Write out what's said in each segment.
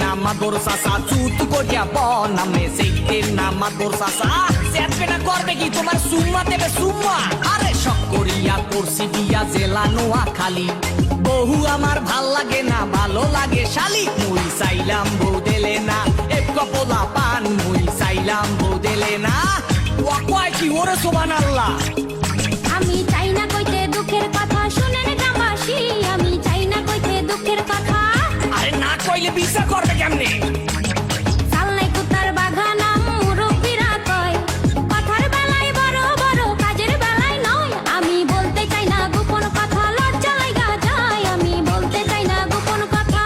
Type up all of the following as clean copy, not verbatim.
নামা দোরসাসা চুত করিয়া বনামে সেইতে নামা দোরসাসা সেটকেটা করবে কি তোমার সুম্মা দেবে সুম্মা আরে শক করিয়া করছি বিয়া জেলা নোয়া খালি বহু আমার ভাল লাগে না ভালো লাগে শালি মুই চাইলাম বউ দেলে না এক কপলা পান মুই চাইলাম বউ দেলে না ওয়া কয় কি ওরে সুবহানাল্লাহ আমি চাই না কইতে দুঃখের কথা শুনেন গ্রামবাসী আমি চাই না কইতে দুঃখের কথা আরে না কইলে বিচার করবে কেমনে চালনাই কুতার বাগানাম মুরব্বিরা কয় কথার বেলায় বড় বড় কাজের বেলায় নয় আমি বলতে চাই না গোপন কথা লজ্জা লাগা যায় আমি বলতে চাই না গোপন কথা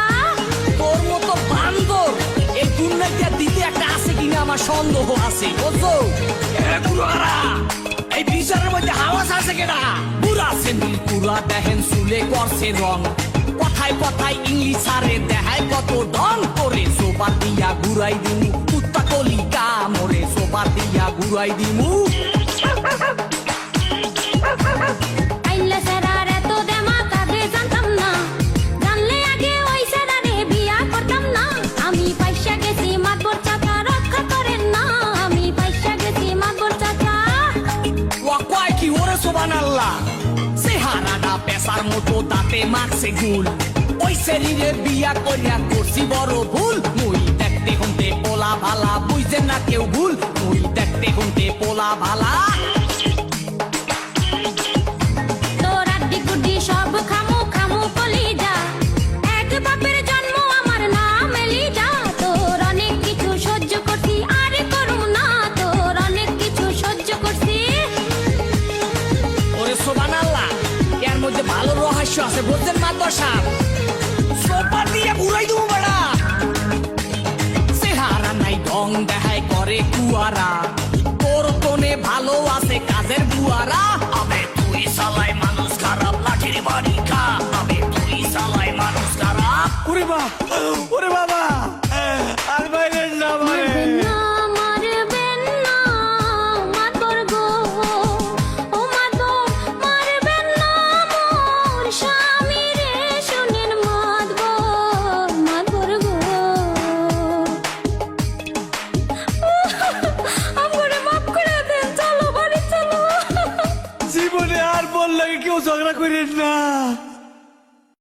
তোর মতো বান্দর এই দুনিয়াতে দিতে একটা আছে কিনা আমার সন্দেহ আছে বুঝছো পুরারা এই বিচারের মধ্যে হাওয়াস আছে কেনা পুরা সেন্দিল পুরা দেখেন চুলে করছে রং কথায় কথায় ইংলিশ আরে দেখায় কত ডং করে সোপার দিয়া ঘুরাই দিমু কুত্তা কলিকা মোরে সোপার দিয়া ঘুরাই দিমু আইলা সেরার এত দেমা কাঁদে জানতাম না জানলে আগে ওই সেরারে বিয়া করতাম না আমি পয়সা গেছি মাতবর চাচা রক্ষা করেন না আমি পয়সা গেছি মাতবর চাচা ওয়া কয় কি ওরে সুবহানাল্লাহ চেহারাটা পেশার মতো দাঁতে মারছে গুল ওই শরীরে বিয়া করিয়া করছি বড় ভুল মুই দেখতে হতে পোলা ভালা বুঝছেন না কেউ ভুল মুই দেখতে হতে পোলা ভালা তোর আড্ডি গুড্ডি সব খামু খামু কলি যা এক বাপের জন্ম আমার নাম এলি যা তোর অনেক কিছু সহ্য করছি আরে করুম না তোর অনেক কিছু সহ্য করছি ওরে সুবহানাল্লাহ এর মধ্যে ভালো রহস্য আছে বুঝছেন মাদ্দর সাহেব সোপার দিয়ে ঘুরাই দেবো বেড়া চেহারা নাই ঢং দেখায় করে কুয়ারা তোর কোনে ভালো আছে কাজের বুয়ারা আবে তুই সালাই মানুষ খারাপ লাঠির বাড়ি খা আবে তুই সালাই মানুষ খারাপ ওরে বাপ